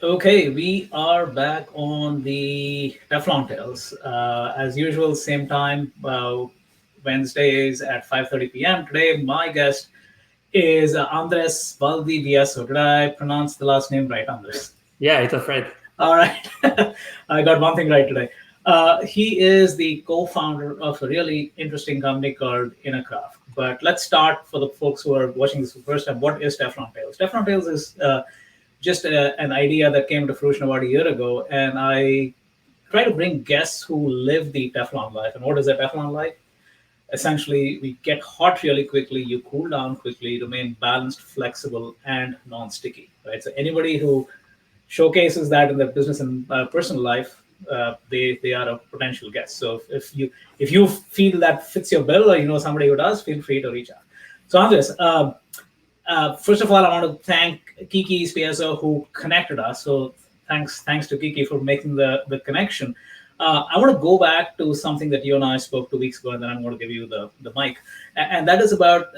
Okay, we are back on the Teflon Tales. As usual, same time, Wednesdays at 5:30 p.m. Today, my guest is Andres Valdivieso. Did I pronounce the last name right, Andres? Yeah, it was right. All right. I got one thing right today. He is the co founder of a really interesting company called Innercraft. But let's start for the folks who are watching this for the first time. What is Teflon Tales? Teflon Tales is just an idea that came to fruition about a year ago. And I try to bring guests who live the Teflon life. And what is a Teflon life? Essentially, we get hot really quickly, you cool down quickly, remain balanced, flexible, and non sticky. Right. So, anybody who showcases that in their business and personal life, they are a potential guest. So if you feel that fits your bill, or you know somebody who does, feel free to reach out. So Andres, first of all, I want to thank Kiki Spieso who connected us. So thanks to Kiki for making the connection. I want to go back to something that you and I spoke 2 weeks ago, and then I'm going to give you the mic, and that is about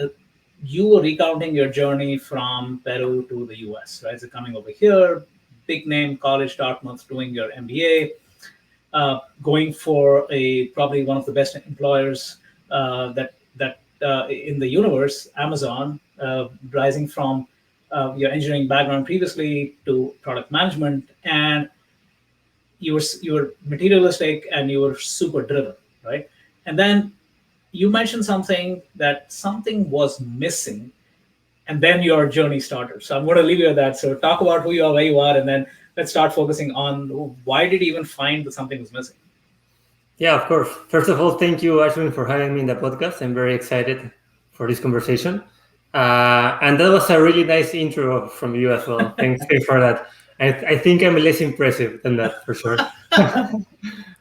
you were recounting your journey from Peru to the US, right? So coming over here, big name college, Dartmouth, doing your MBA, going for a probably one of the best employers that in the universe, Amazon, rising from your engineering background previously to product management, and you were materialistic and you were super driven, right? And then you mentioned something that something was missing, and then your journey started. So I'm going to leave you at that. So talk about who you are, where you are, and then let's start focusing on why did you even find that something was missing. Yeah, of course. First of all, thank you, Ashwin, for having me in the podcast. I'm very excited for this conversation. And that was a really nice intro from you as well. Thanks for that. I think I'm less impressive than that for sure.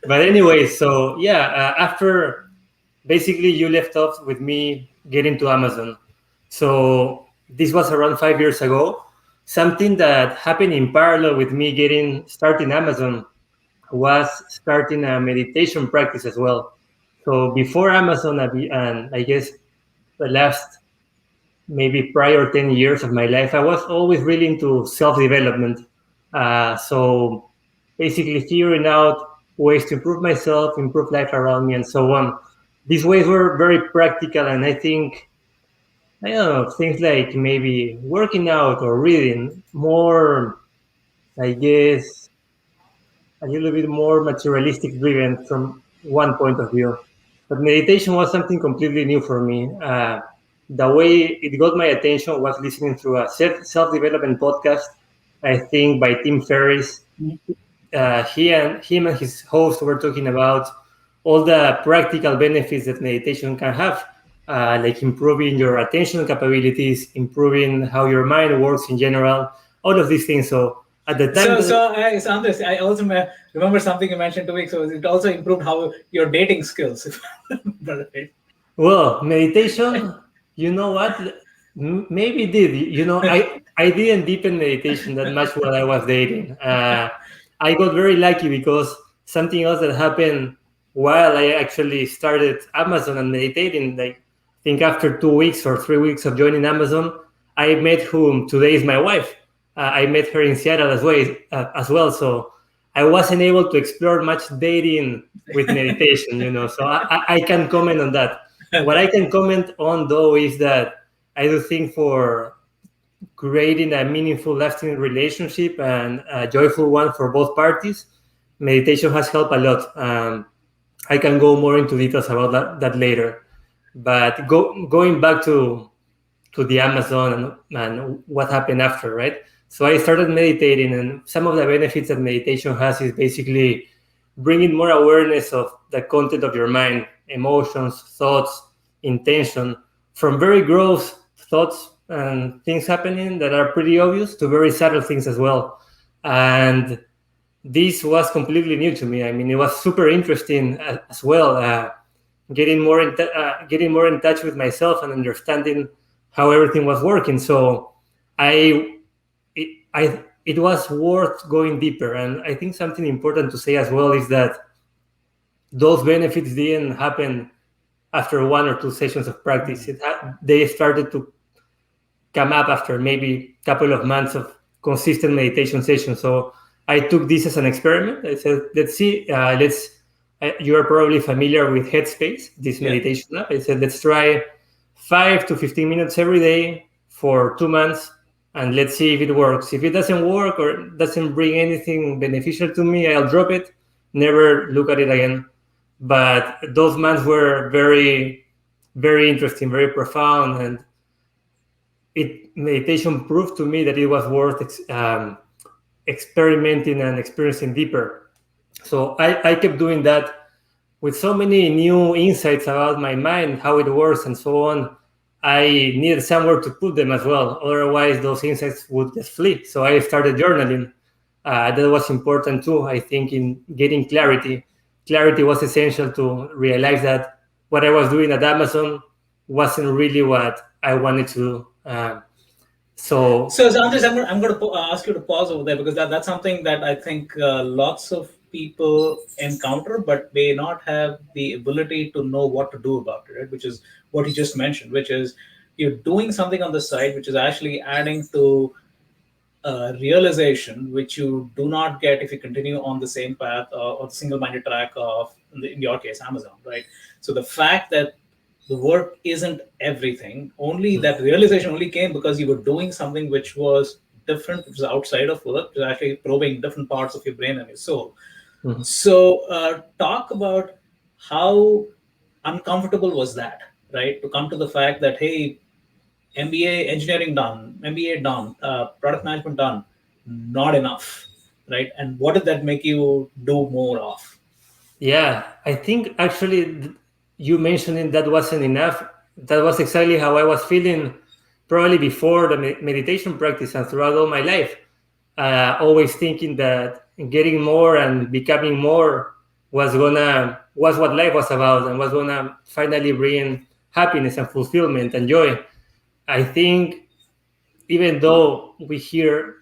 But anyway, so yeah, after basically you left off with me getting to Amazon. So this was around 5 years ago. Something that happened in parallel with me getting starting Amazon was starting a meditation practice as well. So before Amazon, and I guess the last maybe prior 10 years of my life, I was always really into self development. So basically, figuring out ways to improve myself, improve life around me, and so on. These ways were very practical, and I think, I don't know, things like maybe working out or reading, more, I guess, a little bit more materialistic driven from one point of view. But meditation was something completely new for me. The way it got my attention was listening to a self development podcast, I think by Tim Ferriss. Him and his host were talking about all the practical benefits that meditation can have, like improving your attention capabilities, improving how your mind works in general, all of these things. So at the time, Andres, I also remember something you mentioned 2 weeks ago. It also improved how your dating skills. Right? well, meditation, you know what? Maybe did. I didn't deepen meditation that much while I was dating. I got very lucky because something else that happened while I actually started Amazon and meditating, like I think after 2 weeks or 3 weeks of joining Amazon, I met whom today is my wife. I met her in Seattle as well. So I wasn't able to explore much dating with meditation. So I can comment on that. What I can comment on though is that I do think for creating a meaningful, lasting relationship and a joyful one for both parties, meditation has helped a lot. I can go more into details about that later. But going back to the Amazon and what happened after, right? So I started meditating, and some of the benefits that meditation has is basically bringing more awareness of the content of your mind, emotions, thoughts, intention, from very gross thoughts and things happening that are pretty obvious to very subtle things as well. And this was completely new to me. I mean, it was super interesting as well. Getting more in touch with myself and understanding how everything was working. So it was worth going deeper. And I think something important to say as well is that those benefits didn't happen after one or two sessions of practice. They started to come up after maybe a couple of months of consistent meditation sessions. So I took this as an experiment. I said, let's see, you are probably familiar with Headspace, this Yeah. meditation app. I said, let's try 5 to 15 minutes every day for 2 months, and let's see if it works. If it doesn't work or doesn't bring anything beneficial to me, I'll drop it, never look at it again. But those months were very, very interesting, very profound, and meditation proved to me that it was worth experimenting and experiencing deeper. So I kept doing that with so many new insights about my mind, how it works, and so on. I needed somewhere to put them as well. Otherwise, those insights would just flee. So I started journaling. That was important too, I think, in getting clarity. Clarity was essential to realize that what I was doing at Amazon wasn't really what I wanted to do. So, So Andres, I'm going to ask you to pause over there because that's something that I think lots of people encounter, but may not have the ability to know what to do about it, right? Which is what you just mentioned, which is you're doing something on the side which is actually adding to realization, which you do not get if you continue on the same path or the single-minded track of, in your case, Amazon, right? So the fact that the work isn't everything, only that realization only came because you were doing something which was different, which was outside of work, which was actually probing different parts of your brain and your soul. mhm. So talk about how uncomfortable was that, right? To come to the fact that, hey, MBA engineering done, MBA done, product management done, not enough, right? And what did that make you do more of? Yeah, I think actually you mentioning that wasn't enough. That was exactly how I was feeling probably before the meditation practice and throughout all my life. Always thinking that getting more and becoming more was what life was about and was gonna finally bring happiness and fulfillment and joy. I think even though we hear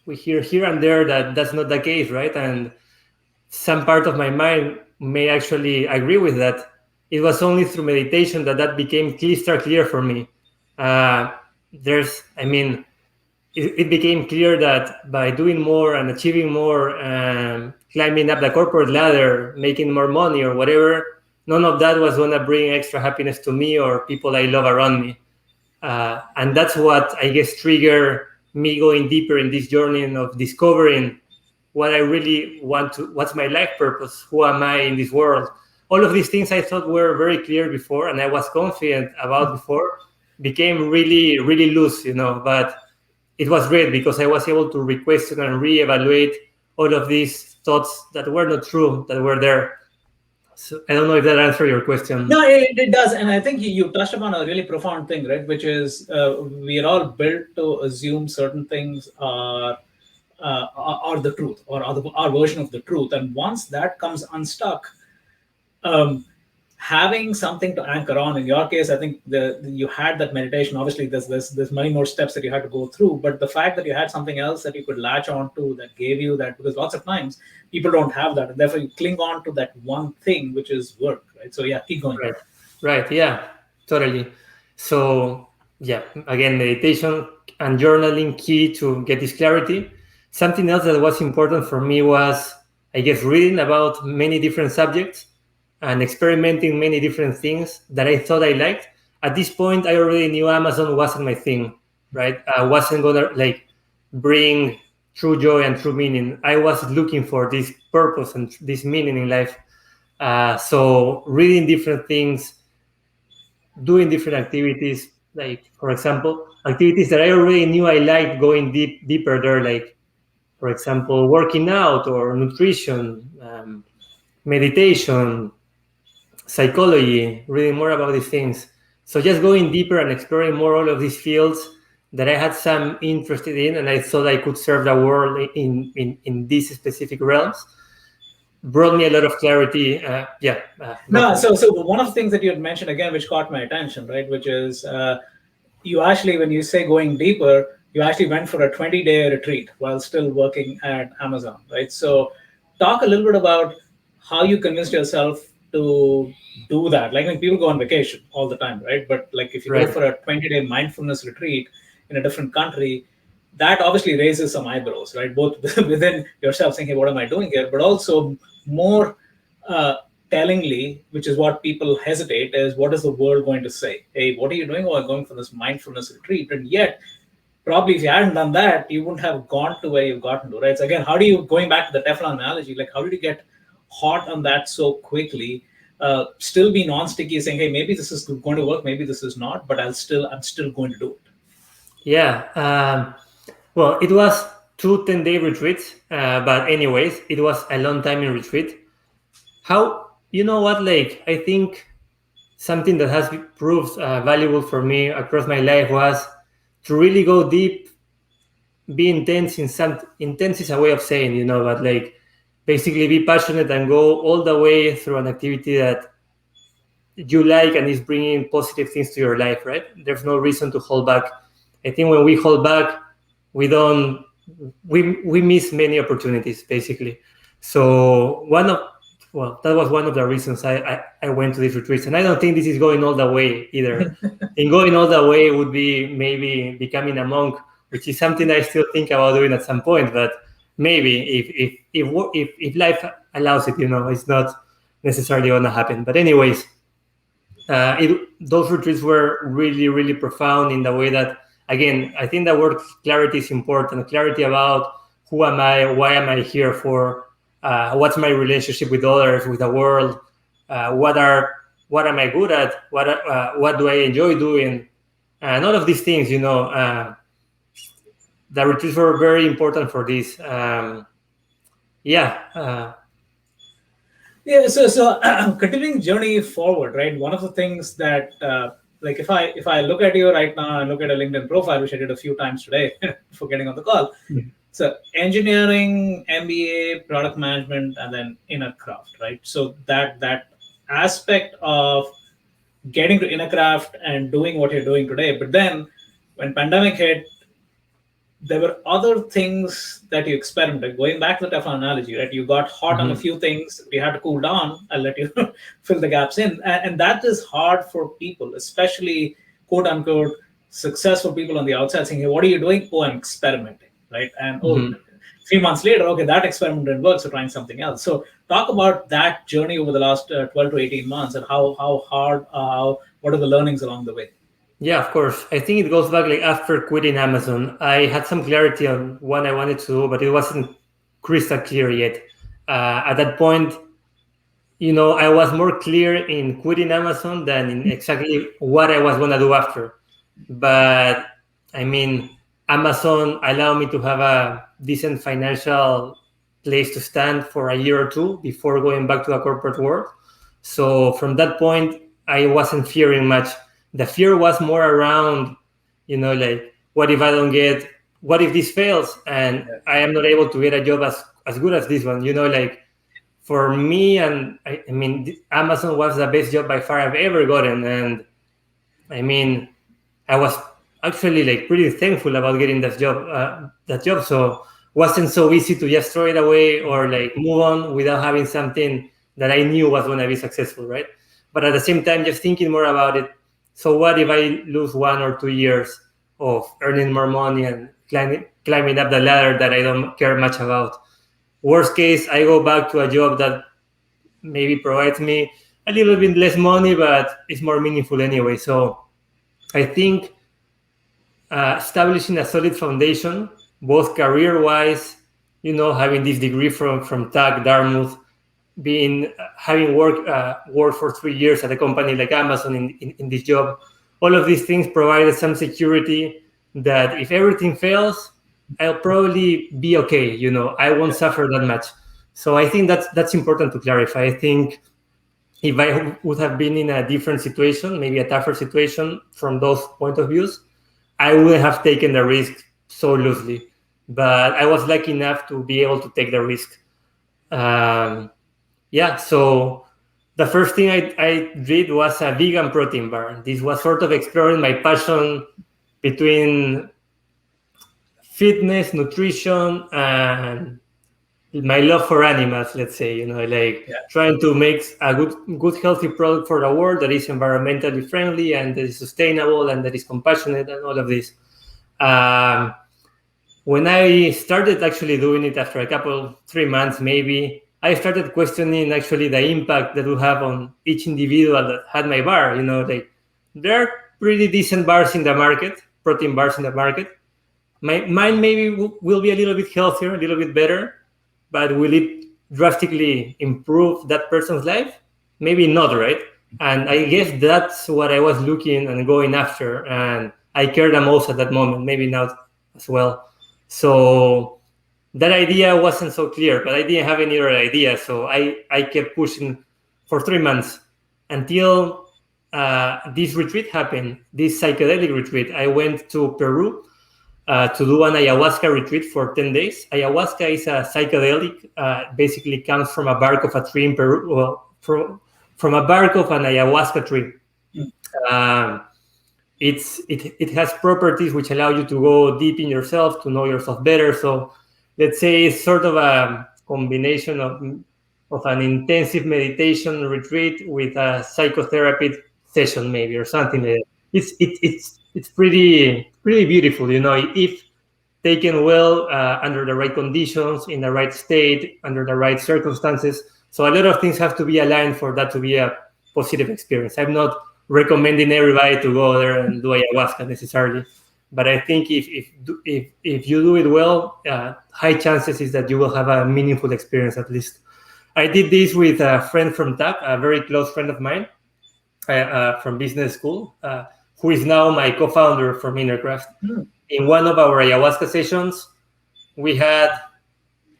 here and there that that's not the case, right? And some part of my mind may actually agree with that. It was only through meditation that became crystal clear for me. Uh, I mean, it became clear that by doing more and achieving more, climbing up the corporate ladder, making more money or whatever, none of that was going to bring extra happiness to me or people I love around me. And that's what I guess triggered me going deeper in this journey of discovering what I really want to, what's my life purpose, who am I in this world. All of these things I thought were very clear before and I was confident about before became really, really loose, but it was great because I was able to re-question and re-evaluate all of these thoughts that were not true, that were there. So I don't know if that answered your question. No, it does. And I think you touched upon a really profound thing, right? Which is we are all built to assume certain things are the truth or are our version of the truth. And once that comes unstuck, um, having something to anchor on. In your case, I think you had that meditation. Obviously, there's many more steps that you had to go through, but the fact that you had something else that you could latch on to that gave you that, because lots of times people don't have that, and therefore you cling on to that one thing, which is work, right? So yeah, keep going. Right. Right. Yeah, totally. So, yeah, again, meditation and journaling key to get this clarity. Something else that was important for me was, I guess, reading about many different subjects and experimenting many different things that I thought I liked. At this point, I already knew Amazon wasn't my thing, right? I wasn't gonna like bring true joy and true meaning. I was looking for this purpose and this meaning in life. So reading different things, doing different activities, like for example, activities that I already knew I liked, going deeper there, like for example, working out or nutrition, meditation, psychology, reading more about these things. So just going deeper and exploring more all of these fields that I had some interested in, and I thought I could serve the world in these specific realms, brought me a lot of clarity. Go No, for it. so one of the things that you had mentioned again, which caught my attention, right, which is you actually, when you say going deeper, you actually went for a 20-day retreat while still working at Amazon, right? So talk a little bit about how you convinced yourself to do that. Like when people go on vacation all the time, right? But like if you go Right. for a 20-day mindfulness retreat in a different country, that obviously raises some eyebrows, right? Both within yourself saying, hey, what am I doing here? But also more uh, tellingly, which is what people hesitate, is what is the world going to say? Hey, what are you doing? Oh, I'm going for this mindfulness retreat. And yet, probably if you hadn't done that, you wouldn't have gone to where you've gotten to, right? So again, how do you, going back to the Teflon analogy, like how did you get hot on that so quickly? Still be non-sticky, saying, hey, maybe this is going to work, maybe this is not, but I'm still going to do it. Yeah. Well, it was 2 10-day retreats, but anyways, it was a long time in retreat. How, you know what? Like, I think something that has proved valuable for me across my life was to really go deep, be intense. In some intense is a way of saying, but like basically be passionate and go all the way through an activity that you like and is bringing positive things to your life, right? There's no reason to hold back. I think when we hold back, we don't we miss many opportunities basically. So that was one of the reasons I went to these retreats. And I don't think this is going all the way either. In going all the way would be maybe becoming a monk, which is something I still think about doing at some point. But maybe if life allows it, it's not necessarily going to happen. But anyways, those retreats were really, really profound in the way that, again, I think the word clarity is important. Clarity about who am I, why am I here for, what's my relationship with others, with the world, what am I good at, what do I enjoy doing, and all of these things. The retreats were very important for this. Yeah. Yeah, so continuing journey forward, right? One of the things that like if I look at you right now and look at a LinkedIn profile, which I did a few times today for getting on the call. So engineering, MBA, product management, and then inner craft, right? So that aspect of getting to inner craft and doing what you're doing today. But then when pandemic hit, there were other things that you experimented. Going back to the Teflon analogy, right? You got hot on a few things. You had to cool down. I'll let you fill the gaps in. And that is hard for people, especially quote unquote successful people on the outside saying, hey, what are you doing? Oh, I'm experimenting, right? And 3 months later, okay, that experiment didn't work, so trying something else. So talk about that journey over the last 12 to 18 months and how hard, what are the learnings along the way? Yeah, of course. I think it goes back like after quitting Amazon, I had some clarity on what I wanted to do, but it wasn't crystal clear yet. At that point, I was more clear in quitting Amazon than in exactly what I was going to do after. But I mean, Amazon allowed me to have a decent financial place to stand for a year or two before going back to the corporate world. So from that point, I wasn't fearing much. The fear was more around, like, what if I don't get, what if this fails and I am not able to get a job as good as this one? Like, for me, and I mean, Amazon was the best job by far I've ever gotten. And I mean, I was actually like pretty thankful about getting that job. So wasn't so easy to just throw it away or like move on without having something that I knew was going to be successful, right? But at the same time, just thinking more about it. So what if I lose 1 or 2 years of earning more money and climbing up the ladder that I don't care much about? Worst case, I go back to a job that maybe provides me a little bit less money, but it's more meaningful anyway. So I think establishing a solid foundation, both career-wise, having this degree from TAC, Dartmouth, having worked for 3 years at a company like Amazon in this job, all of these things provided some security that if everything fails, I'll probably be okay. I won't suffer that much. So I think that's important to clarify. I think if I would have been in a different situation, maybe a tougher situation from those point of views, I wouldn't have taken the risk so loosely. But I was lucky enough to be able to take the risk. So the first thing I did was a vegan protein bar. This was sort of exploring my passion between fitness, nutrition, and my love for animals, let's say, trying to make a good healthy product for the world that is environmentally friendly and that is sustainable and that is compassionate and all of this. when I started actually doing it after a couple, 3 months maybe, I started questioning actually the impact that would have on each individual that had my bar. Like there are pretty decent bars in the market, protein bars in the market. Mine maybe will be a little bit healthier, a little bit better, but will it drastically improve that person's life? Maybe not, right? And I guess that's what I was looking and going after, and I cared the most at that moment. Maybe not as well. So that idea wasn't so clear, but I didn't have any other idea. So I kept pushing for 3 months until this retreat happened, this psychedelic retreat. I went to Peru to do an ayahuasca retreat for 10 days. Ayahuasca is a psychedelic, basically comes from a bark of a tree in Peru, well, from a bark of an ayahuasca tree. Um, it has properties which allow you to go deep in yourself, to know yourself better. So let's say it's sort of a combination of an intensive meditation retreat with a psychotherapy session, maybe, or something like that. It's pretty beautiful, if taken well, under the right conditions, in the right state, under the right circumstances. So a lot of things have to be aligned for that to be a positive experience. I'm not recommending everybody to go there and do ayahuasca necessarily, but I think if you do it well, high chances is that you will have a meaningful experience at least. I did this with a friend from TAP, a very close friend of mine from business school, who is now my co-founder from Innercraft. In one of our ayahuasca sessions, we had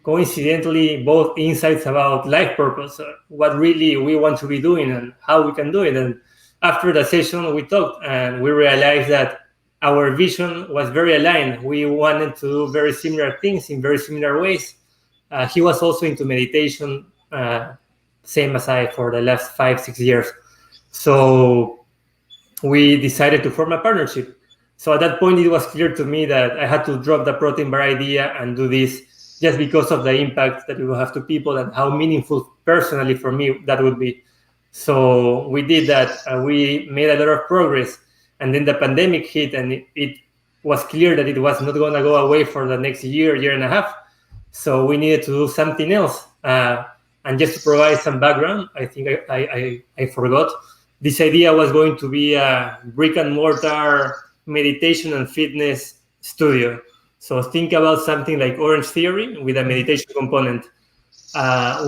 coincidentally both insights about life purpose, what really we want to be doing and how we can do it. And after the session, we talked and we realized that our vision was very aligned. We wanted to do very similar things in very similar ways. He was also into meditation, same as I, for the last 5-6 years. So we decided to form a partnership. So at that point, it was clear to me that I had to drop the protein bar idea and do this, just because of the impact that it will have to people and how meaningful personally for me that would be. So we did that. We made a lot of progress. And then the pandemic hit, and it was clear that it was not going to go away for the next year and a half. So we needed to do something else. And just to provide some background, I think I forgot. This idea was going to be a brick and mortar meditation and fitness studio. So think about something like Orange Theory with a meditation component.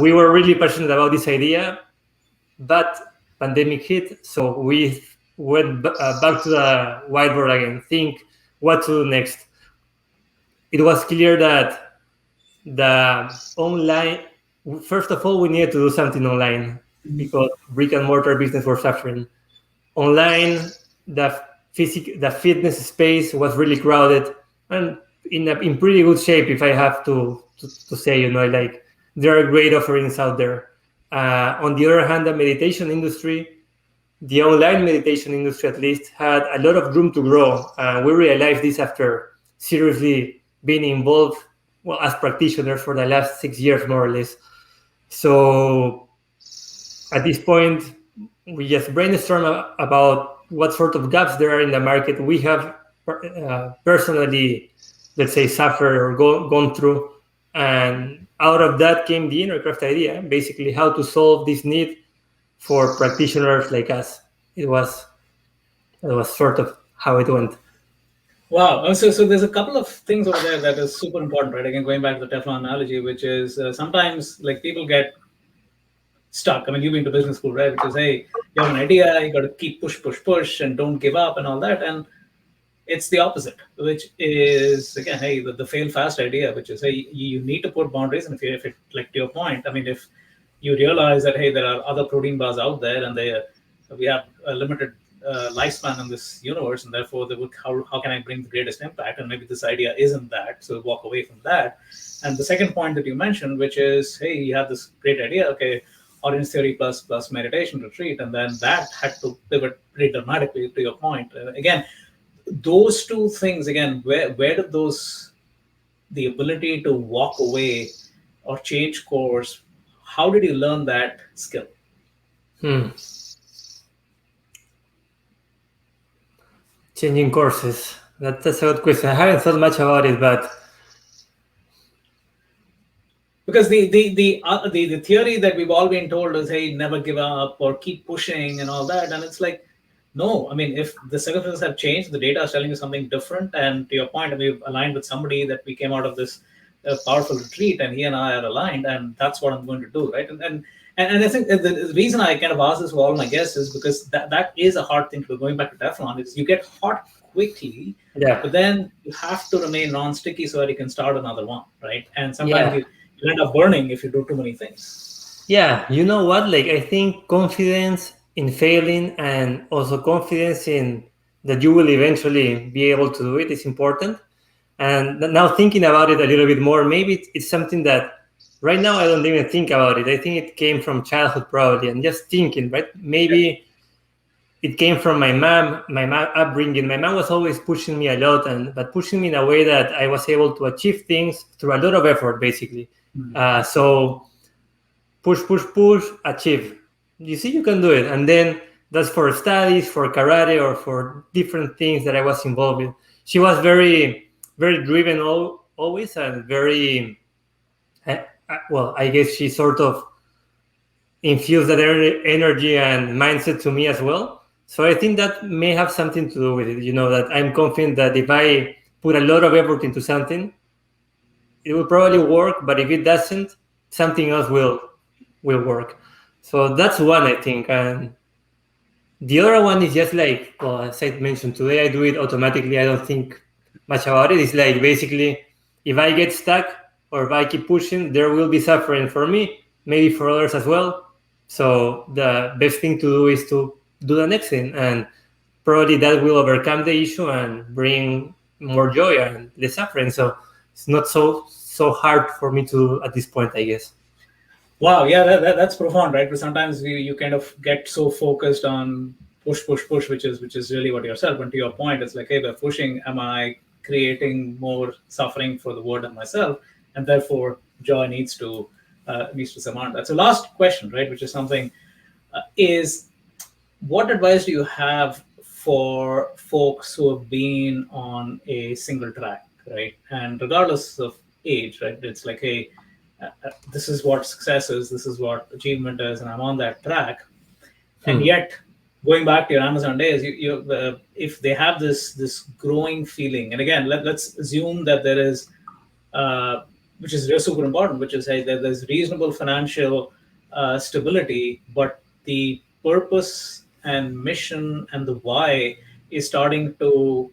We were really passionate about this idea, but pandemic hit, so we went back to the whiteboard again, think what to do next. It was clear that the online, first of all, we needed to do something online because brick and mortar business was suffering. Online, the fitness space was really crowded and in pretty good shape, if I have to say, like there are great offerings out there. On the other hand, the meditation industry, the online meditation industry at least, had a lot of room to grow. We realized this after seriously being involved, well, as practitioners for the last 6 years, more or less. So at this point, we just brainstorm about what sort of gaps there are in the market. We have personally, let's say, suffered or gone through. And out of that came the Innercraft idea, basically how to solve this need for practitioners like us. It was sort of how it went. Wow. So there's a couple of things over there that is super important, right? Again, going back to the Teflon analogy, which is sometimes like people get stuck. I mean, you've been to business school, right? Which is, hey, you have an idea, you got to keep push, and don't give up and all that. And it's the opposite, which is, again, hey, the fail fast idea, which is, hey, you need to put boundaries. And if it, like to your point, I mean, if you realize that, hey, there are other protein bars out there and we have a limited lifespan in this universe, and therefore how can I bring the greatest impact? And maybe this idea isn't that, so walk away from that. And the second point that you mentioned, which is, hey, you have this great idea, okay, Orange Theory plus meditation retreat, and then that had to pivot pretty dramatically to your point. Again, those two things, again, where did the ability to walk away or change course, how did you learn that skill? Changing courses. That's a good question. I haven't thought much about it, but because the theory that we've all been told is, hey, never give up or keep pushing and all that, and it's like, no. I mean, if the circumstances have changed, the data is telling you something different. And to your point, we've aligned with somebody that we came out of this powerful retreat, and he and I are aligned, and that's what I'm going to do, right? And I think the reason I kind of ask this for all my guests is because that is a hard thing to do. Going back to Teflon, is you get hot quickly, Yeah. but then you have to remain non-sticky so that you can start another one, right? And sometimes Yeah. you end up burning if you do too many things. Yeah. You know what? Like, I think confidence in failing and also confidence in that you will eventually be able to do it is important. And now thinking about it a little bit more, maybe it's something that right now I don't even think about it. I think it came from childhood probably, and just thinking, right? Maybe it came from my mom upbringing. My mom was always pushing me a lot, but pushing me in a way that I was able to achieve things through a lot of effort, basically. So push, push, push, achieve. You see, you can do it, and then that's for studies, for karate, or for different things that I was involved in. She was very, very driven always, and very well. I guess she sort of infuse that energy and mindset to me as well. So I think that may have something to do with it. You know, that I'm confident that if I put a lot of effort into something, it will probably work. But if it doesn't, something else will work. So that's one, I think. And the other one is just like, well, as I mentioned today, I do it automatically. I don't think much about it. It's like basically, if I get stuck or if I keep pushing, there will be suffering for me, maybe for others as well. So the best thing to do is to do the next thing, and probably that will overcome the issue and bring more joy and less suffering. So it's not so hard for me to at this point, I guess. Wow, yeah, that's profound, right? Because sometimes you kind of get so focused on push, push, push, which is really what yourself. And to your point, it's like, hey, by pushing, am I creating more suffering for the world and myself? And therefore, joy needs to surmount that. So, last question, right, which is something is, what advice do you have for folks who have been on a single track, right? And regardless of age, right? It's like, hey, this is what success is, this is what achievement is, and I'm on that track. And yet, going back to your Amazon days, if they have this growing feeling, and again, let's assume that there is, which is just super important, which is, hey, there's reasonable financial stability, but the purpose and mission and the why is starting to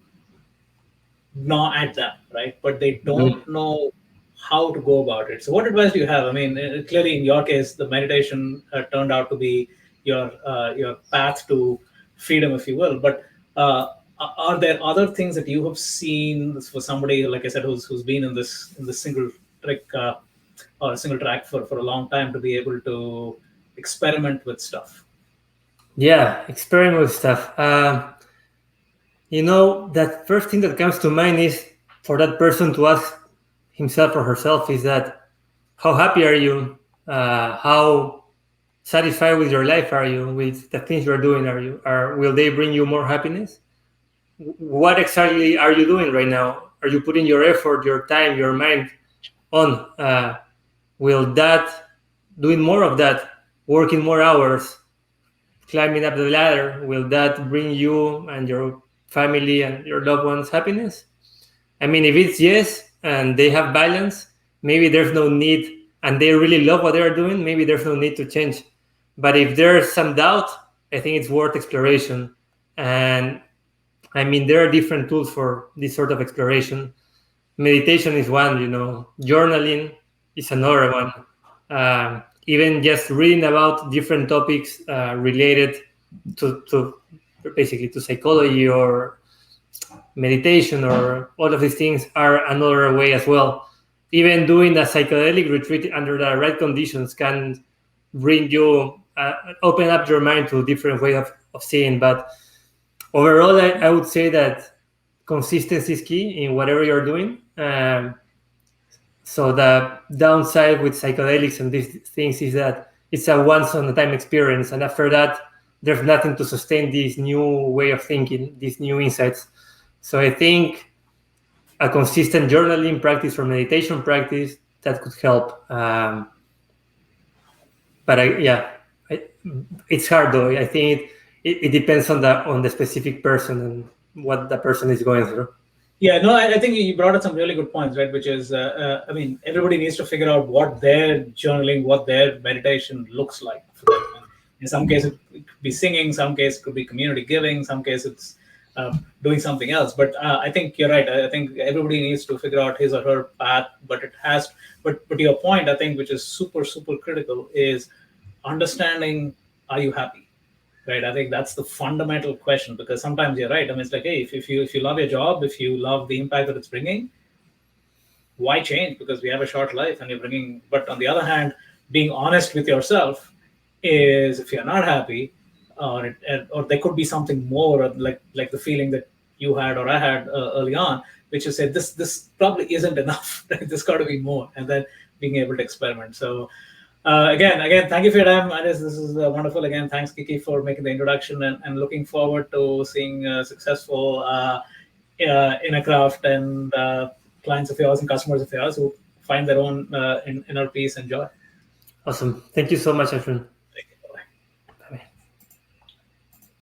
gnaw at them, right? But they don't know how to go about it. So, what advice do you have? I mean, clearly in your case, the meditation turned out to be your path to freedom, if you will. But are there other things that you have seen for somebody, like I said, who's been in this single trick or single track for a long time, to be able to experiment with stuff? Yeah, experiment with stuff. You know, that first thing that comes to mind is for that person to ask himself or herself is that, how happy are you? How satisfied with your life are you? With the things you're doing, will they bring you more happiness? What exactly are you doing right now? Are you putting your effort, your time, your mind on? Will that, doing more of that, working more hours, climbing up the ladder, will that bring you and your family and your loved ones happiness? I mean, if it's yes, and they have balance, maybe there's no need, and they really love what they're doing, maybe there's no need to change. But if there's some doubt, I think it's worth exploration. And I mean, there are different tools for this sort of exploration. Meditation is one, you know, journaling is another one. Even just reading about different topics related to basically to psychology or meditation or all of these things are another way as well. Even doing a psychedelic retreat under the right conditions can bring you, open up your mind to different way of seeing. But overall, I would say that consistency is key in whatever you're doing. So the downside with psychedelics and these things is that it's a once on a time experience, and after that, there's nothing to sustain this new way of thinking, these new insights. So I think a consistent journaling practice or meditation practice, that could help. But it's hard though. I think it depends on the specific person and what the person is going through. Yeah, no, I think you brought up some really good points, right? Which is, I mean, everybody needs to figure out what their journaling, what their meditation looks like for them. And in some cases, it could be singing, some cases it could be community giving, some cases it's doing something else. But I think you're right. I think everybody needs to figure out his or her path. But it has, but your point, I think, which is super super critical, is understanding: are you happy? Right, I think that's the fundamental question, because sometimes you're right. I mean, it's like, hey, if you love your job, if you love the impact that it's bringing, why change? Because we have a short life and you're bringing. But on the other hand, being honest with yourself is, if you're not happy, or there could be something more, like the feeling that you had or I had early on, which is said, this probably isn't enough. Right? There's got to be more, and then being able to experiment. So again, thank you for your time, Anis. This is wonderful. Again, thanks, Kiki, for making the introduction, and looking forward to seeing successful in a craft, and clients of yours and customers of yours who find their own inner peace and joy. Awesome. Thank you so much, Ashwin.